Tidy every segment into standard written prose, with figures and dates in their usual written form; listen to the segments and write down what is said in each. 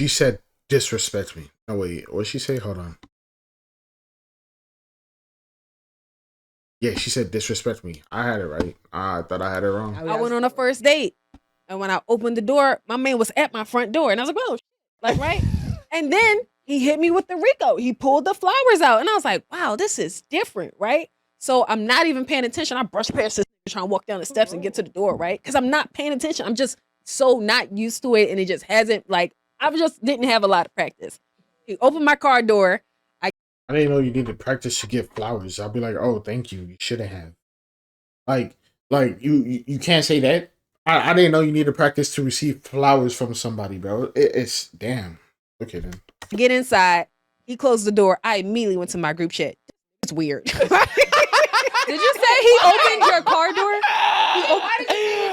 She said disrespect me. Oh wait, what did she say? Hold on. Yeah, she said disrespect me. I had it right. I thought I had it wrong. I went on a first date, and when I opened the door, my man was at my front door, and I was like, "Oh, like right." And then he hit me with the Rico. He pulled the flowers out, and I was like, "Wow, this is different, right?" So I'm not even paying attention. I brush past this, trying to walk down the steps and get to the door, right? Because I'm not paying attention. I'm just so not used to it, and it just hasn't like I just didn't have a lot of practice. He opened my car door. I didn't know you needed practice to get flowers. I'll be like, oh, thank you. You shouldn't have. Like you can't say that. I didn't know you needed practice to receive flowers from somebody, bro. It's damn. Okay then. Get inside. He closed the door. I immediately went to my group chat. It's weird. Did you say he opened your car door?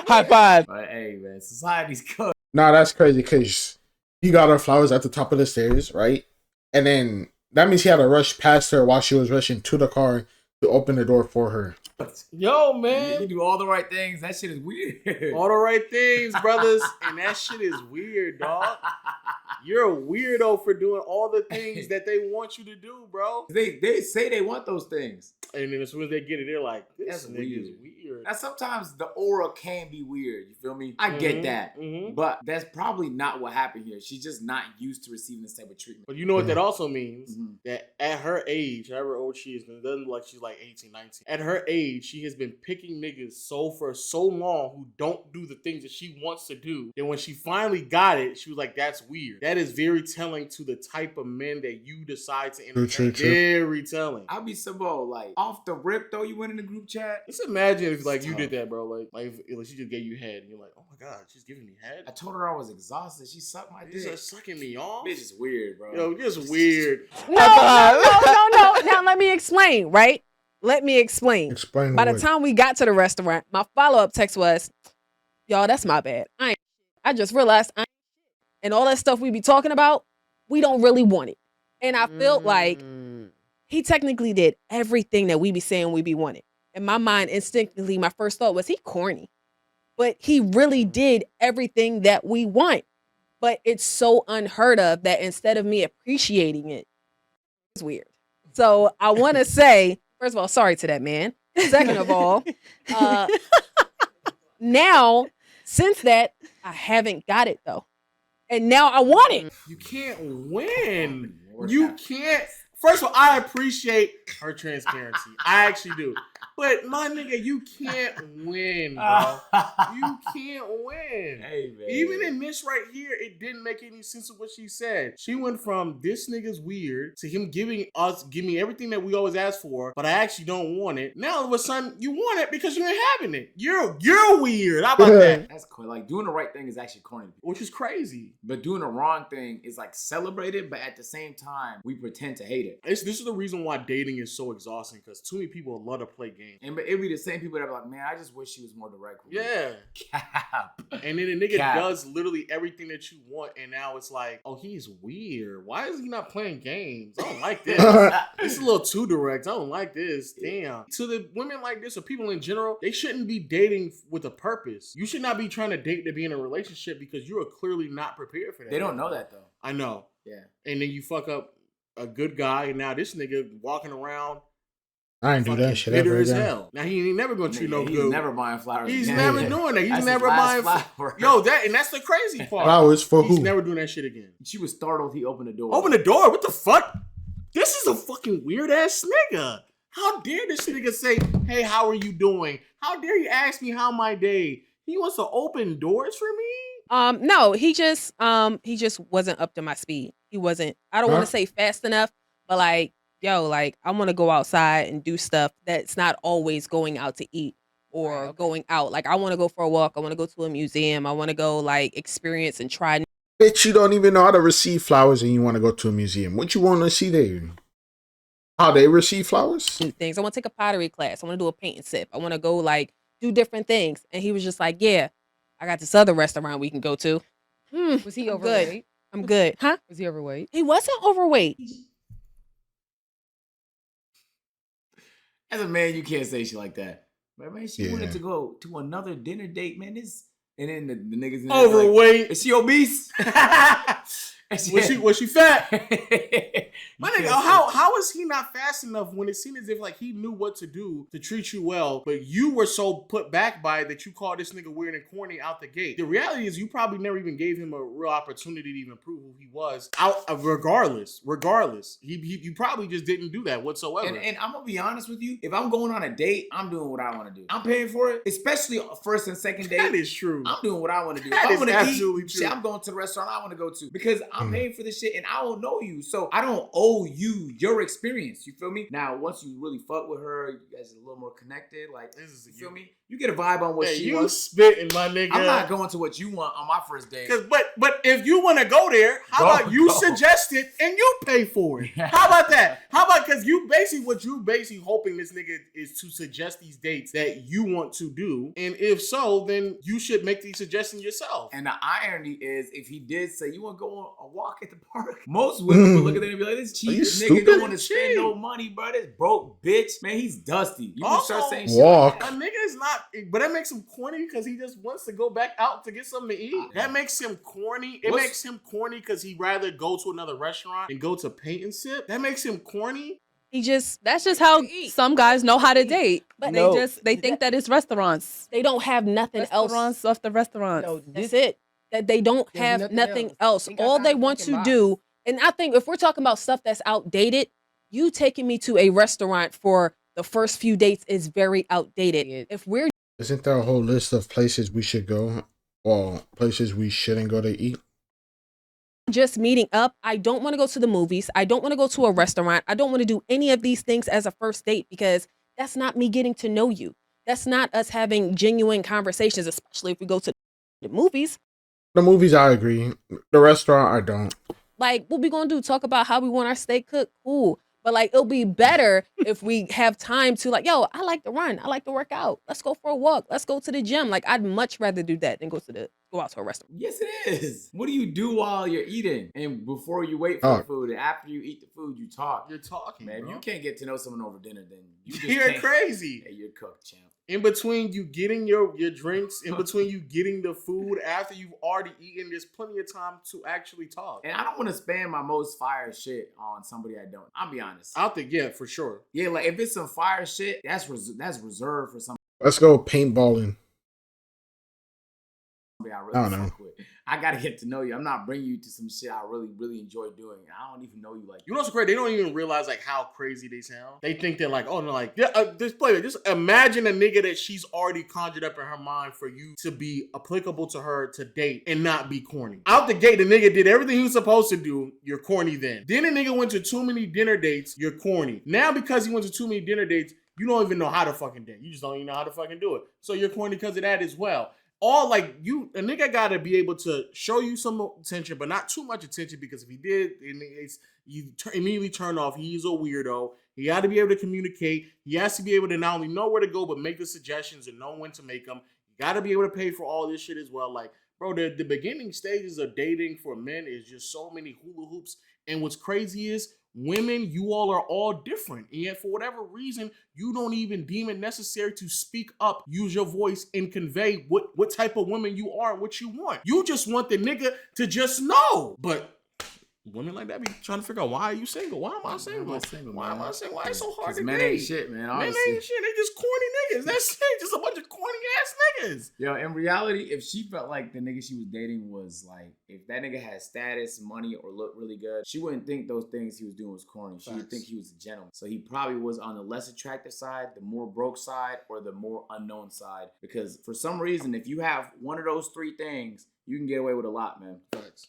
High five. But hey, man, society's good. Nah, that's crazy because he got her flowers at the top of the stairs, right? And then that means he had to rush past her while she was rushing to the car to open the door for her. Yo, man. You do all the right things. That shit is weird. All the right things, brothers. And that shit is weird, dog. You're a weirdo for doing all the things that they want you to do, bro. They say they want those things. And then as soon as they get it, they're like, this That's nigga is weird. weird. Now, sometimes the aura can be weird. You feel me? I get that. But that's probably not what happened here. She's just not used to receiving this type of treatment. But you know what that also means? That at her age, however old she is, and it doesn't look like she's like 18, 19. At her age, she has been picking niggas for so long who don't do the things that she wants to do. And when she finally got it, she was like, that's weird. That is very telling to the type of men that you decide to entertain. True. Very telling. I'll be simple, like, off the rip, though, you went in the group chat. Just imagine if, like, you did that, bro. Like if she just gave you head, and you're like, oh my God, she's giving me head? I told her I was exhausted. She sucked my dick. She's just sucking me off? Bitch is weird, bro. Yo, just weird. No. Now let me explain, right? Let me explain. Explain. By the time we got to the restaurant, my follow-up text was, y'all, that's my bad. I just realized and all that stuff we be talking about, we don't really want it. And I felt like he technically did everything that we be saying we be wanting. In my mind, instinctively, my first thought was he corny. But he really did everything that we want. But it's so unheard of that instead of me appreciating it, it's weird. So I want to say, first of all, sorry to that man. Second of all, now, since that, I haven't got it though. And now I want it. You can't win. You can't. First of all, I appreciate her transparency. I actually do. But my nigga, you can't win, bro. You can't win. Hey, man. Even in this right here, it didn't make any sense of what she said. She went from this nigga's weird to him give me everything that we always ask for, but I actually don't want it. Now all of a sudden you want it because you ain't having it. You're weird. How about that? That's cool. Like doing the right thing is actually corny. Which is crazy. But doing the wrong thing is like celebrated, but at the same time, we pretend to hate it. This is the reason why dating is so exhausting, because too many people love to play games. And it'd be the same people that be like, man, I just wish she was more direct with me. Yeah. Cap. And then the nigga Cap. does literally everything that you want, and now it's like, oh, he's weird. Why is he not playing games? I don't like this. This is a little too direct. I don't like this. Damn. To the women like this, or people in general, they shouldn't be dating with a purpose. You should not be trying to date to be in a relationship because you are clearly not prepared for that. They don't know that though. I know. Yeah. And then you fuck up a good guy, and now this nigga walking around. I ain't do that shit bitter ever as again. hell. Now he ain't never gonna treat no He's good. never buying flowers. He's again. never doing that. He's That's never his last buying flower. Yo, that's the crazy part. Flowers for He's who? never doing that shit again. She was startled. He opened the door. Open the door. What the fuck? This is a fucking weird ass nigga. How dare this nigga say, "Hey, how are you doing?" How dare you ask me how my day? He wants to open doors for me. No, he just wasn't up to my speed. He wasn't. I don't want to say fast enough, but like, yo, like I want to go outside and do stuff that's not always going out to eat or going out. Like I want to go for a walk. I want to go to a museum. I want to go like experience and try. Bitch, you don't even know how to receive flowers and you want to go to a museum. What you want to see there? How they receive flowers? New things. I want to take a pottery class. I want to do a paint and sip. I want to go like do different things. And he was just like, yeah, I got this other restaurant we can go to. Was he overweight? Good. I'm good. Huh? Was he overweight? He wasn't overweight. As a man, you can't say shit like that. But man, she wanted to go to another dinner date, man. And then the niggas in there Overweight. like, is she obese? Was she fat? My You nigga, can't how is he not fast enough when it seemed as if like he knew what to do to treat you well, but you were so put back by it that you called this nigga weird and corny out the gate? The reality is you probably never even gave him a real opportunity to even prove who he was. Regardless, you probably just didn't do that whatsoever. And I'm gonna be honest with you, if I'm going on a date, I'm doing what I want to do. I'm paying for it, especially first and second date. That is true. I'm doing what I want to do. That if I is want to absolutely eat, true. shit, I'm going to the restaurant I want to go to because I'm paying for this shit and I don't know you, so I don't owe you your experience. You feel me? Now, once you really fuck with her, you guys are a little more connected. Like, you feel me? You get a vibe on what she wants. Spitting, my nigga. I'm not going to what you want on my first date. But if you want to go there, how about you suggest it and you pay for it? How about that? How about because you basically hoping this nigga is to suggest these dates that you want to do, and if so, then you should make these suggestions yourself. And the irony is, if he did say you want to go on a walk at the park, most women would look at that and be like, "This cheap this nigga don't want to spend no money, bro. This broke bitch, man. He's dusty." You can start saying walk. shit like a nigga is not, but that makes him corny because he just wants to go back out to get something to eat. That makes him corny. It makes him corny because he'd rather go to another restaurant and go to paint and sip. That makes him corny. That's just how some guys know how to date. But No. they think that it's restaurants. They don't have nothing else. Restaurants off the restaurants. No, that's it. That they don't have nothing else. All they want to do, and I think if we're talking about stuff that's outdated, you taking me to a restaurant for the first few dates is very outdated. If we're Isn't there a whole list of places we should go or places we shouldn't go to eat? just meeting up, I don't want to go to the movies. I don't want to go to a restaurant. I don't want to do any of these things as a first date because that's not me getting to know you. That's not us having genuine conversations, especially if we go to the movies. The movies, I agree. The restaurant, I don't. Like, what we gonna do? Talk about how we want our steak cooked? Cool. But like, it'll be better if we have time to like, yo, I like to run. I like to work out. Let's go for a walk. Let's go to the gym. Like, I'd much rather do that than go out to a restaurant. Yes, it is. What do you do while you're eating and before you wait for the food? And after you eat the food, you talk. You're talking, man. bro. You can't get to know someone over dinner. Then you're crazy. Yeah, you're cooked, champ. In between you getting your drinks, in between you getting the food, after you've already eaten, there's plenty of time to actually talk. And I don't want to spend my most fire shit on somebody I don't. I'll be honest. I'll think, yeah, for sure. Yeah, like if it's some fire shit, that's reserved for somebody Let's go paintballing. I really I don't know. fuck with. I gotta get to know you. I'm not bringing you to some shit I really, really enjoy doing. I don't even know you like. You know what's crazy? They don't even realize like how crazy they sound. They think they're like, oh no, like just play it. Just imagine a nigga that she's already conjured up in her mind for you to be applicable to her to date and not be corny. Out the gate, the nigga did everything he was supposed to do. You're corny then. Then the nigga went to too many dinner dates. You're corny. Now because he went to too many dinner dates, you don't even know how to fucking date. You just don't even know how to fucking do it. So you're corny because of that as well. All like a nigga gotta be able to show you some attention, but not too much attention because if he did, you immediately turn off. He's a weirdo. He got to be able to communicate. He has to be able to not only know where to go, but make the suggestions and know when to make them. You got to be able to pay for all this shit as well. Like, bro, the beginning stages of dating for men is just so many hula hoops. And what's crazy is women, you all are all different. And yet for whatever reason, you don't even deem it necessary to speak up, use your voice, and convey what type of woman you are and what you want. You just want the nigga to just know. But women like that be trying to figure out, why are you single? Why am I single? Why am I single? Why it's so hard to men date? ain't shit, man. Men ain't shit. They just corny niggas. That's it. Just a bunch of corny ass niggas. Yo, in reality, if she felt like the nigga she was dating was like, if that nigga had status, money, or looked really good, she wouldn't think those things he was doing was corny. She would think he was a gentleman. So he probably was on the less attractive side, the more broke side, or the more unknown side. Because for some reason, if you have one of those three things, you can get away with a lot, man.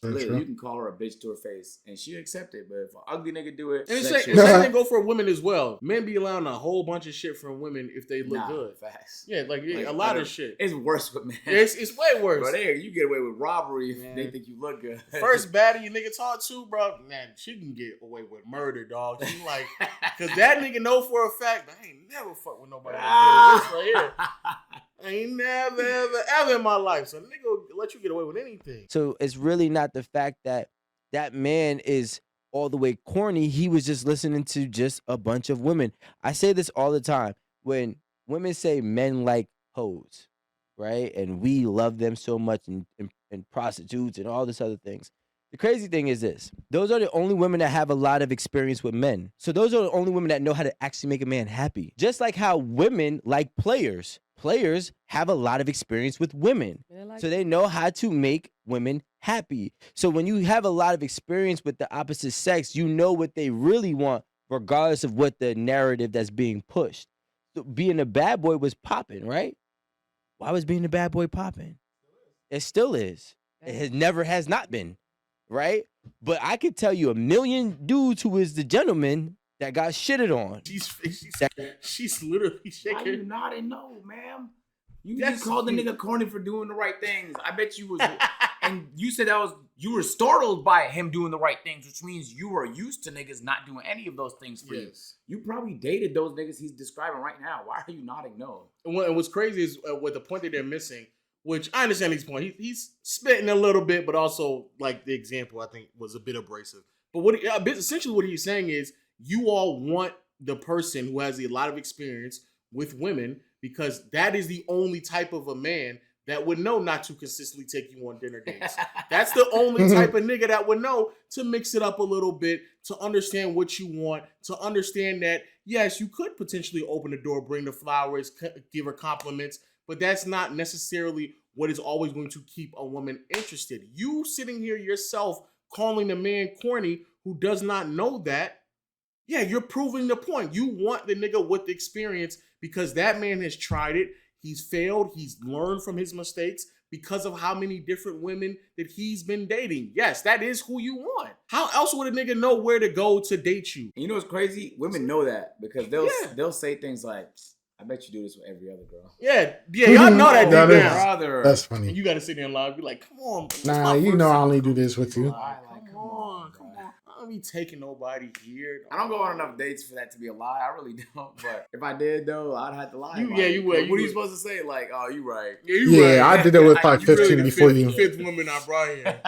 Literally, you can call her a bitch to her face, and she'll accept it. But if an ugly nigga do it, and the same thing go for women as well. Men be allowing a whole bunch of shit from women if they look good. Facts. Yeah, like a lot of shit. It's worse with men. It's way worse. But there, you get away with robbery if they think you look good. First baddie you nigga talk to, bro, man, she can get away with murder, dog. She like, cause that nigga know for a fact, I ain't never fuck with nobody like this right here. I ain't never, ever in my life. So nigga will let you get away with anything. So it's really not the fact that that man is all the way corny. He was just listening to just a bunch of women. I say this all the time. When women say men like hoes, right? And we love them so much and prostitutes and all this other things. The crazy thing is this. Those are the only women that have a lot of experience with men. So those are the only women that know how to actually make a man happy. Just like how women like players. Players have a lot of experience with women. So they know how to make women happy. So when you have a lot of experience with the opposite sex, you know what they really want, regardless of what the narrative that's being pushed. So being a bad boy was popping, right? Why was being a bad boy popping? It still is. It has not been. Right? But I could tell you a million dudes who is the gentleman that got shitted on. She's literally Why shaking. you nodding no, ma'am? You That's just called the cute. nigga corny for doing the right things. I bet you was, and you said you were startled by him doing the right things, which means you were used to niggas not doing any of those things for you. You probably dated those niggas he's describing right now. Why are you nodding no? And what's crazy is with the point that they're missing, which I understand his point. He's spitting a little bit, but also like the example I think was a bit abrasive. But essentially what he's saying is you all want the person who has a lot of experience with women because that is the only type of a man that would know not to consistently take you on dinner dates. That's the only type of nigga that would know to mix it up a little bit, to understand what you want, to understand that, yes, you could potentially open the door, bring the flowers, give her compliments, but that's not necessarily what is always going to keep a woman interested. You sitting here yourself calling a man corny who does not know that, yeah, you're proving the point. You want the nigga with the experience because that man has tried it. He's failed. He's learned from his mistakes because of how many different women that he's been dating. Yes, that is who you want. How else would a nigga know where to go to date you? And you know what's crazy? Women know that because they'll say things like, I bet you do this with every other girl. Yeah, y'all know that deep down. Brother. That's funny. And you gotta sit there and lie and be like, come on. Nah, you know I only do this with you. Come on. I don't be taking nobody here. I don't go on enough dates for that to be a lie. I really don't. But if I did, though, I'd have to lie. You would. What are you would. supposed to say? Like, oh, you right. Yeah, I did it with like 15 before you. Fifth woman I brought here.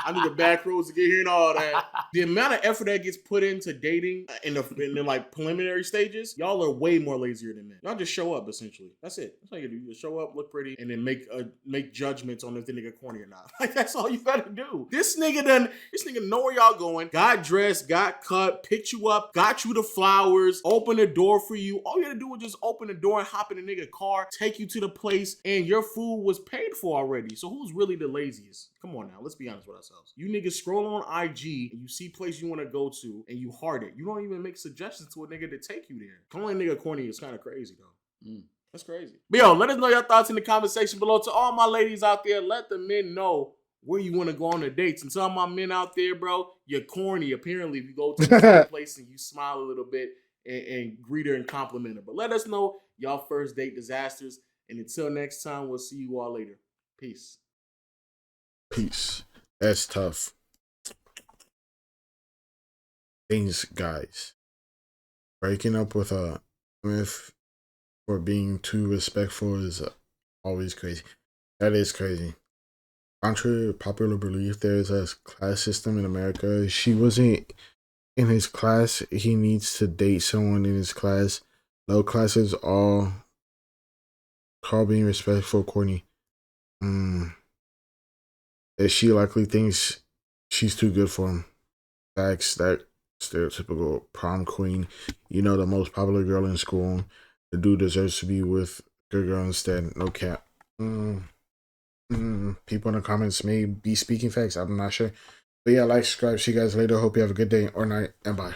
I need the back roads to get here and all that. The amount of effort that gets put into dating in the like preliminary stages, y'all are way more lazier than men. Y'all just show up essentially. That's it. That's all you do. You just show up, look pretty, and then make judgments on if the nigga corny or not. Like that's all you gotta do. This nigga know where y'all going. Got dressed, got cut, picked you up, got you the flowers, opened the door for you. All you had to do was just open the door and hop in the nigga car, take you to the place, and your food was paid for already. So who's really the laziest? Come on now, let's be honest with ourselves. You niggas scroll on IG and you see place you want to go to and you heart it. You don't even make suggestions to a nigga to take you there. Calling a nigga corny is kind of crazy though. That's crazy. But yo, let us know your thoughts in the comment section below. To all my ladies out there, let the men know where you want to go on the dates. And to all my men out there, bro, you're corny. Apparently, if you go to the place and you smile a little bit and greet her and compliment her. But let us know y'all first date disasters. And until next time, we'll see you all later. Peace. Peace. That's tough. Things, guys. Breaking up with a myth for being too respectful is always crazy. That is crazy. Contrary to popular belief, there is a class system in America. She wasn't in his class. He needs to date someone in his class. Low classes all call being respectful corny. That she likely thinks she's too good for him. Facts, that stereotypical prom queen. You know, the most popular girl in school. The dude deserves to be with a good girl instead. No cap. People in the comments may be speaking facts. I'm not sure. But yeah, like, subscribe. See you guys later. Hope you have a good day or night. And bye.